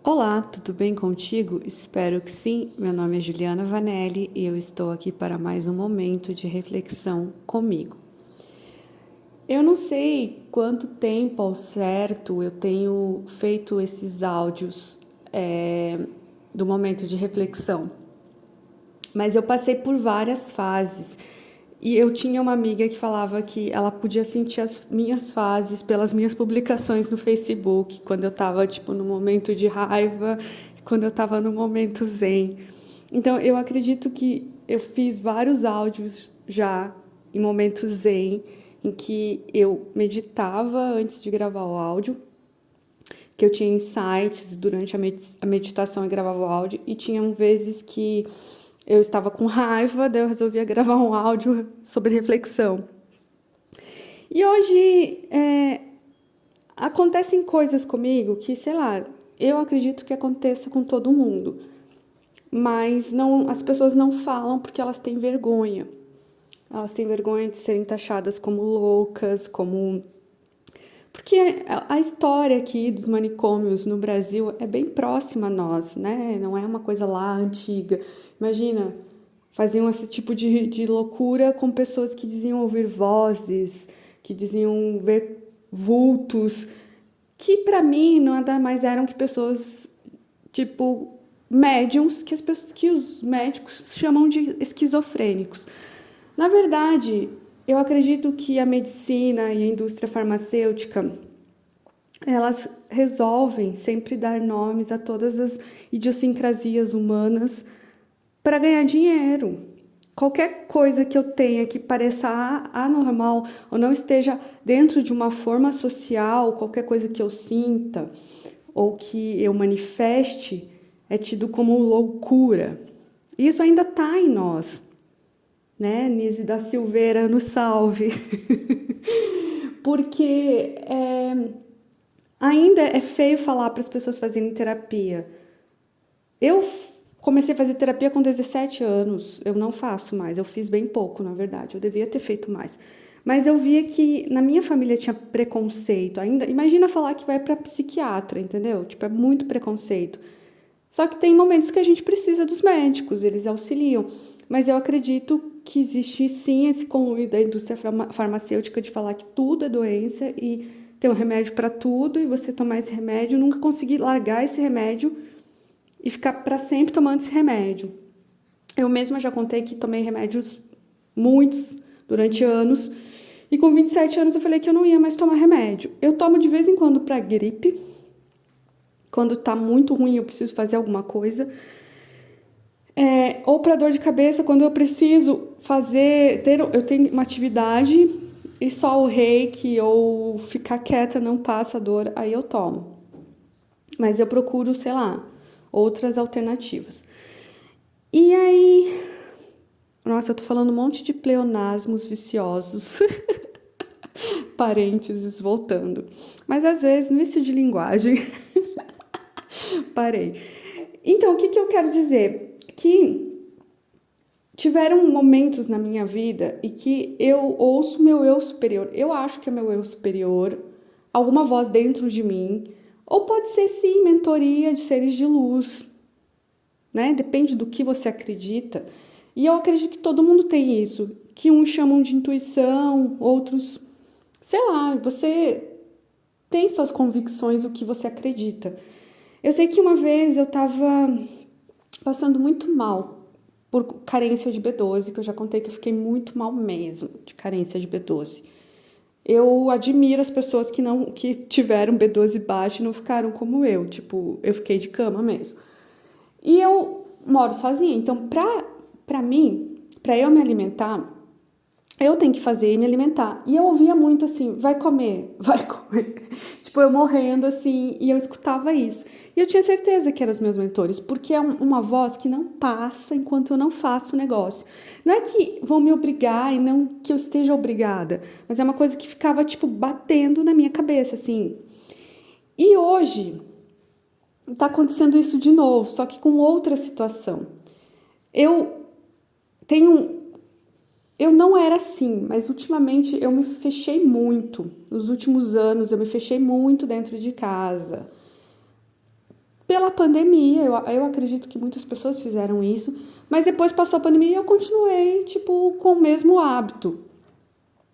Olá, tudo bem contigo? Espero que sim. Meu nome é Juliana Vanelli e eu estou aqui para mais um momento de reflexão comigo. Eu não sei quanto tempo ao certo eu tenho feito esses áudios do momento de reflexão, mas eu passei por várias fases e eu tinha uma amiga que falava que ela podia sentir as minhas fases pelas minhas publicações no Facebook, quando eu estava tipo no momento de raiva, quando eu estava no momento zen. Então eu acredito que eu fiz vários áudios já em momentos zen, em que eu meditava antes de gravar o áudio, que eu tinha insights durante a meditação e gravava o áudio, e tinham vezes que eu estava com raiva, daí eu resolvia gravar um áudio sobre reflexão. E hoje acontecem coisas comigo que, sei lá, eu acredito que aconteça com todo mundo, mas não, as pessoas não falam porque elas têm vergonha. Elas têm vergonha de serem taxadas como loucas, como porque a história aqui dos manicômios no Brasil é bem próxima a nós, né? Não é uma coisa lá antiga. Imagina, faziam esse tipo de loucura com pessoas que diziam ouvir vozes, que diziam ver vultos, que para mim nada mais eram que pessoas tipo médiums, que as pessoas que os médicos chamam de esquizofrênicos. Na verdade, eu acredito que a medicina e a indústria farmacêutica elas resolvem sempre dar nomes a todas as idiosincrasias humanas para ganhar dinheiro. Qualquer coisa que eu tenha que pareça anormal ou não esteja dentro de uma forma social, qualquer coisa que eu sinta ou que eu manifeste é tido como loucura. E isso ainda está em nós, né? Nise da Silveira, nos salve. Porque ainda é feio falar para as pessoas fazerem terapia. Eu comecei a fazer terapia com 17 anos. Eu não faço mais. Eu fiz bem pouco, na verdade. Eu devia ter feito mais. Mas eu via que na minha família tinha preconceito. Ainda, imagina falar que vai para psiquiatra, entendeu? Tipo, é muito preconceito. Só que tem momentos que a gente precisa dos médicos, eles auxiliam. Mas eu acredito que existe sim esse conluio da indústria farmacêutica de falar que tudo é doença e tem um remédio para tudo e você tomar esse remédio, nunca conseguir largar esse remédio e ficar para sempre tomando esse remédio. Eu mesma já contei que tomei remédios muitos durante anos e com 27 anos eu falei que eu não ia mais tomar remédio. Eu tomo de vez em quando para gripe, quando tá muito ruim eu preciso fazer alguma coisa, ou para dor de cabeça quando eu preciso eu tenho uma atividade e só o reiki ou ficar quieta não passa a dor, aí eu tomo. Mas eu procuro, sei lá, outras alternativas. E aí, nossa, eu tô falando um monte de pleonasmos viciosos, parênteses voltando. Mas às vezes, vício de linguagem, parei. Então, o que eu quero dizer? Que tiveram momentos na minha vida e que eu ouço meu eu superior. Eu acho que é meu eu superior, alguma voz dentro de mim, ou pode ser sim mentoria de seres de luz, né? Depende do que você acredita. E eu acredito que todo mundo tem isso, que uns chamam de intuição, outros, sei lá, você tem suas convicções, o que você acredita. Eu sei que uma vez eu tava passando muito mal por carência de B12, que eu já contei que eu fiquei muito mal mesmo de carência de B12. Eu admiro as pessoas que tiveram B12 baixo e não ficaram como eu, tipo, eu fiquei de cama mesmo. E eu moro sozinha, então pra mim, pra eu me alimentar, eu tenho que fazer e me alimentar. E eu ouvia muito assim, vai comer, vai comer. Tipo, eu morrendo assim, e eu escutava isso. E eu tinha certeza que eram os meus mentores, porque é uma voz que não passa enquanto eu não faço o negócio. Não é que vão me obrigar e não que eu esteja obrigada, mas é uma coisa que ficava, tipo, batendo na minha cabeça, assim. E hoje, tá acontecendo isso de novo, só que com outra situação. Eu tenho Eu não era assim, mas ultimamente eu me fechei muito. Nos últimos anos eu me fechei muito dentro de casa. pela pandemia, eu acredito que muitas pessoas fizeram isso, mas depois passou a pandemia e eu continuei, tipo, com o mesmo hábito,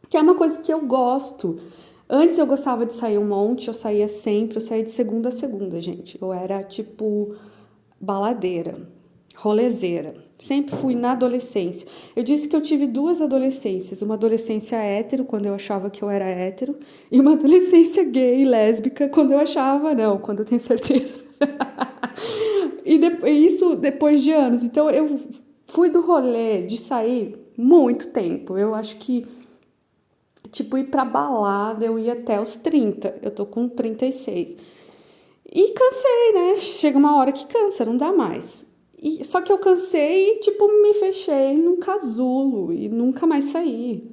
que é uma coisa que eu gosto. Antes eu gostava de sair um monte, eu saía sempre, eu saía de segunda a segunda, gente. Eu era, tipo, baladeira, rolezeira. Sempre fui na adolescência. Eu disse que eu tive duas adolescências. Uma adolescência hétero, quando eu achava que eu era hétero, e uma adolescência gay, lésbica, quando eu achava, não, quando eu tenho certeza. Isso depois de anos. Então eu fui do rolê de sair muito tempo. Eu acho que, tipo, ir pra balada eu ia até os 30. Eu tô com 36. E cansei, né? Chega uma hora que cansa, não dá mais. Só que eu cansei e, tipo, me fechei num casulo e nunca mais saí.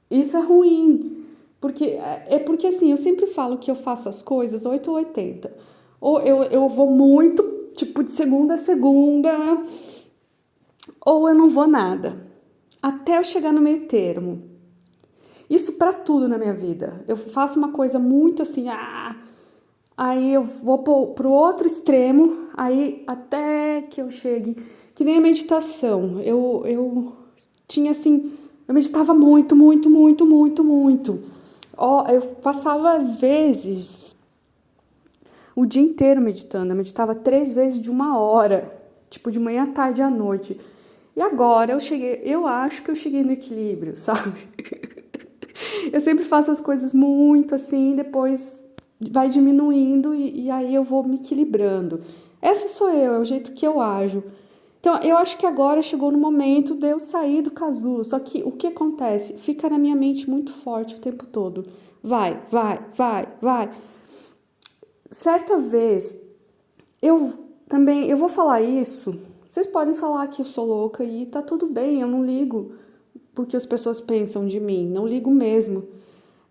Isso é ruim, porque porque assim, eu sempre falo que eu faço as coisas 8 ou 80. Ou eu vou muito, tipo, de segunda a segunda, ou eu não vou nada. Até eu chegar no meio termo. Isso pra tudo na minha vida. Eu faço uma coisa muito assim, aí eu vou pro outro extremo, aí até que eu chegue, que nem a meditação. Eu tinha assim, eu meditava muito, muito, muito, muito, muito. Ó, eu passava às vezes o dia inteiro meditando. Eu meditava 3 vezes de 1 hora, tipo de manhã, à tarde e à noite. E agora eu acho que eu cheguei no equilíbrio, sabe? Eu sempre faço as coisas muito assim, depois vai diminuindo e aí eu vou me equilibrando. Essa sou eu, é o jeito que eu ajo. Então, eu acho que agora chegou no momento de eu sair do casulo. Só que o que acontece? Fica na minha mente muito forte o tempo todo. Vai, vai, vai, vai. Certa vez, eu eu vou falar isso. Vocês podem falar que eu sou louca e tá tudo bem, eu não ligo porque as pessoas pensam de mim, não ligo mesmo.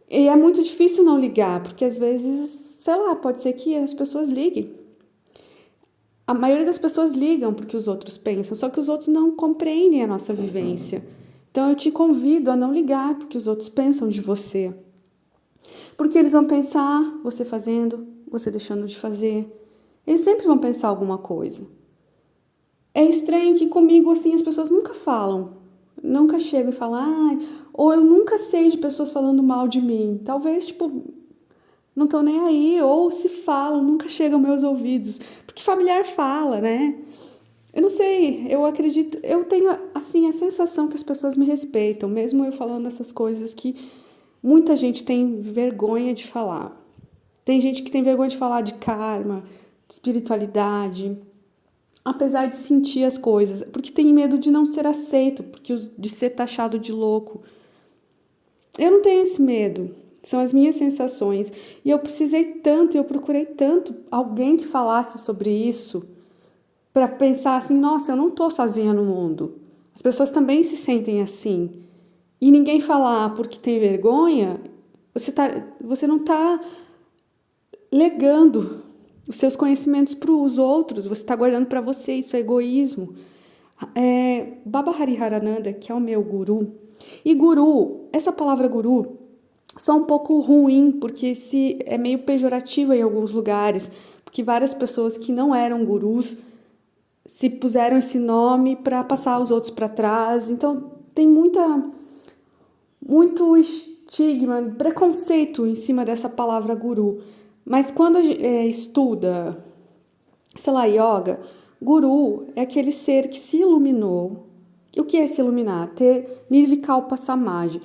E é muito difícil não ligar, porque às vezes, sei lá, pode ser que as pessoas liguem. A maioria das pessoas ligam porque os outros pensam, só que os outros não compreendem a nossa vivência. Então eu te convido a não ligar porque os outros pensam de você. Porque eles vão pensar você fazendo, você deixando de fazer. Eles sempre vão pensar alguma coisa. É estranho que comigo, assim, as pessoas nunca falam. Nunca chegam e falam, ou eu nunca sei de pessoas falando mal de mim. Talvez, tipo, não estão nem aí, ou se falam, nunca chegam aos meus ouvidos. Porque familiar fala, né? Eu não sei, eu acredito, eu tenho, assim, a sensação que as pessoas me respeitam, mesmo eu falando essas coisas que muita gente tem vergonha de falar. Tem gente que tem vergonha de falar de karma, de espiritualidade, apesar de sentir as coisas, porque tem medo de não ser aceito, de ser taxado de louco. Eu não tenho esse medo, são as minhas sensações. E eu precisei tanto, eu procurei tanto alguém que falasse sobre isso, para pensar assim, nossa, eu não tô sozinha no mundo. As pessoas também se sentem assim. E ninguém falar porque tem vergonha, você não tá legando os seus conhecimentos para os outros, você está guardando para você, isso é egoísmo. Baba Hariharananda, que é o meu guru, e guru, essa palavra guru, só um pouco ruim, porque se é meio pejorativa em alguns lugares, porque várias pessoas que não eram gurus se puseram esse nome para passar os outros para trás, então tem muito estigma, preconceito em cima dessa palavra guru. Mas quando estuda, sei lá, yoga, guru é aquele ser que se iluminou. E o que é se iluminar? Ter Nirvikalpa Samadhi,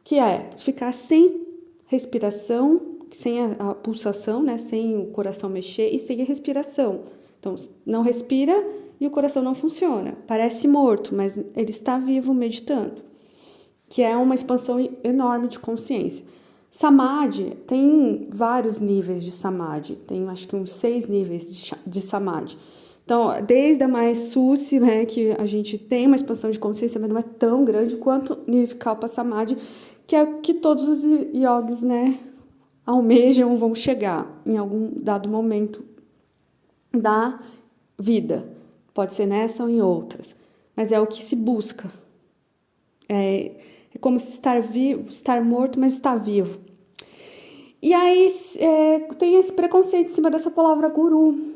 que é ficar sem respiração, sem a pulsação, né? Sem o coração mexer e sem a respiração. Então, não respira e o coração não funciona. Parece morto, mas ele está vivo meditando, que é uma expansão enorme de consciência. Samadhi tem vários níveis de Samadhi, tem acho que uns 6 níveis de Samadhi. Então, desde a mais Susi, né, que a gente tem uma expansão de consciência, mas não é tão grande quanto Nirvikalpa Samadhi, que é o que todos os yogis, né, almejam, vão chegar em algum dado momento da vida. Pode ser nessa ou em outras, mas é o que se busca. É como se estar vivo, estar morto, mas estar vivo. E aí tem esse preconceito em cima dessa palavra guru.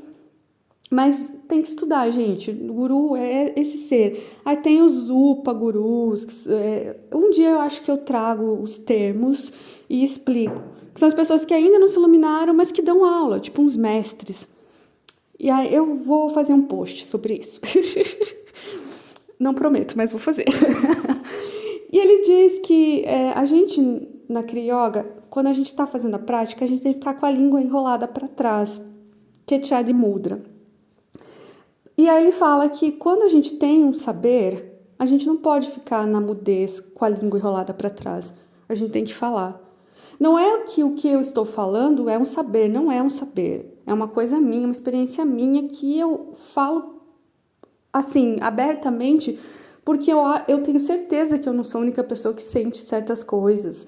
Mas tem que estudar, gente. O guru é esse ser. Aí tem os upa gurus. Um dia eu acho que eu trago os termos e explico. Que são as pessoas que ainda não se iluminaram, mas que dão aula, tipo uns mestres. E aí eu vou fazer um post sobre isso. Não prometo, mas vou fazer. E ele diz que a gente, na Kriya Yoga, quando a gente está fazendo a prática, a gente tem que ficar com a língua enrolada para trás, que é Chadi Mudra. E aí ele fala que quando a gente tem um saber, a gente não pode ficar na mudez com a língua enrolada para trás. A gente tem que falar. Não é que o que eu estou falando é um saber, não é um saber. É uma coisa minha, uma experiência minha que eu falo assim, abertamente, porque eu tenho certeza que eu não sou a única pessoa que sente certas coisas.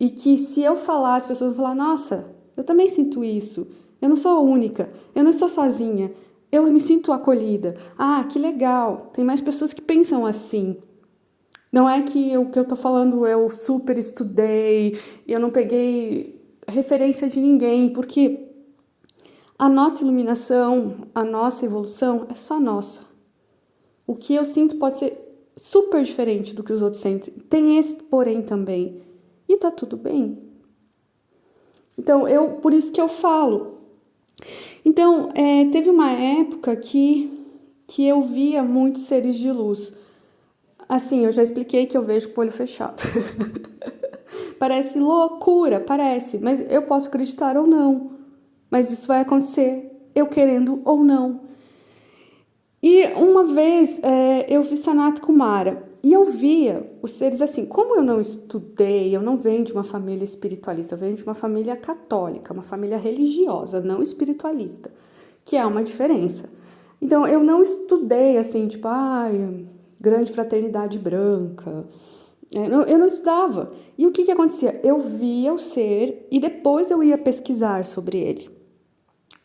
E que se eu falar, as pessoas vão falar, nossa, eu também sinto isso. Eu não sou a única, eu não estou sozinha. Eu me sinto acolhida. Ah, que legal. Tem mais pessoas que pensam assim. Não é que o que eu tô falando eu super estudei, eu não peguei referência de ninguém, porque a nossa iluminação, a nossa evolução é só nossa. O que eu sinto pode ser super diferente do que os outros sentem. Tem esse porém também. E tá tudo bem. Então, por isso que eu falo. Então, teve uma época que eu via muitos seres de luz. Assim, eu já expliquei que eu vejo com o olho fechado. Parece loucura, parece, mas eu posso acreditar ou não. Mas isso vai acontecer, eu querendo ou não. E uma vez eu vi Sanat Kumara e eu via os seres assim. Como eu não estudei, eu não venho de uma família espiritualista, eu venho de uma família católica, uma família religiosa, não espiritualista, que é uma diferença. Então eu não estudei assim, tipo, grande fraternidade branca. Eu não estudava. E o que acontecia? Eu via o ser e depois eu ia pesquisar sobre ele.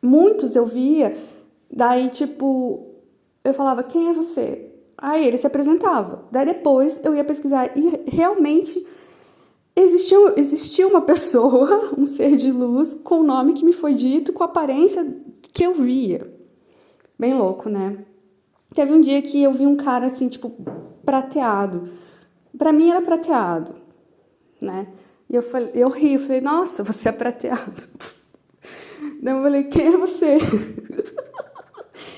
Muitos eu via, daí tipo, eu falava, quem é você? Aí ele se apresentava. Daí depois eu ia pesquisar e realmente existia uma pessoa, um ser de luz, com o nome que me foi dito, com a aparência que eu via. Bem louco, né? Teve um dia que eu vi um cara assim, tipo, prateado. Pra mim era prateado, né? E eu ri, eu falei, nossa, você é prateado. Daí eu falei, quem é você?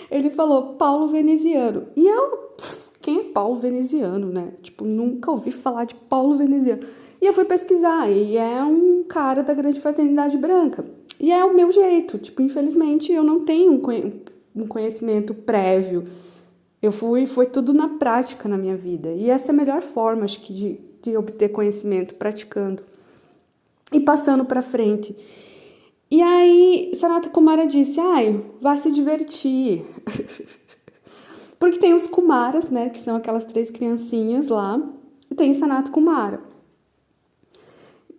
Ele falou, Paulo Veneziano. E eu, quem é Paulo Veneziano, né? Tipo, nunca ouvi falar de Paulo Veneziano. E eu fui pesquisar, e é um cara da Grande Fraternidade Branca. E é o meu jeito, tipo, infelizmente eu não tenho um conhecimento prévio. Foi tudo na prática na minha vida. E essa é a melhor forma, acho que, de obter conhecimento, praticando. E passando pra frente. E aí, Sanata Kumara disse, vá se divertir. Porque tem os Kumaras, né, que são aquelas 3 criancinhas lá, e tem Sanata Kumara.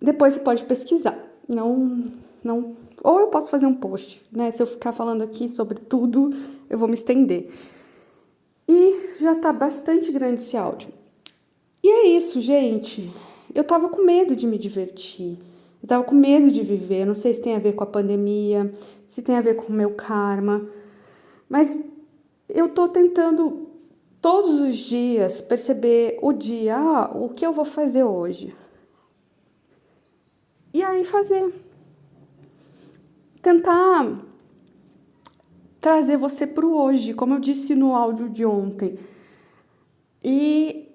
Depois você pode pesquisar. Não, ou eu posso fazer um post, né? Se eu ficar falando aqui sobre tudo, eu vou me estender. E já tá bastante grande esse áudio. E é isso, gente. Eu tava com medo de me divertir. Eu tava com medo de viver. Eu não sei se tem a ver com a pandemia, se tem a ver com o meu karma. Mas eu tô tentando todos os dias perceber o dia, o que eu vou fazer hoje. E aí fazer. Tentar trazer você pro hoje, como eu disse no áudio de ontem. E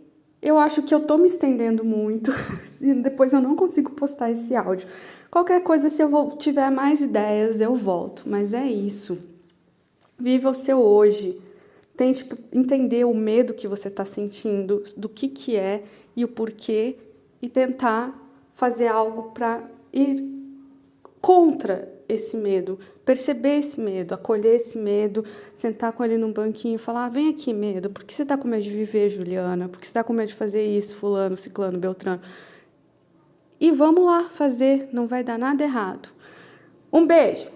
eu acho que eu tô me estendendo muito e depois eu não consigo postar esse áudio. Qualquer coisa, se eu tiver mais ideias, eu volto. Mas é isso. Viva o seu hoje. Tente entender o medo que você está sentindo, do que é e o porquê, e tentar fazer algo para ir contra esse medo, perceber esse medo, acolher esse medo, sentar com ele num banquinho e falar, vem aqui, medo, por que você tá com medo de viver, Juliana? Por que você tá com medo de fazer isso, fulano, ciclano, beltrano? E vamos lá fazer, não vai dar nada errado. Um beijo!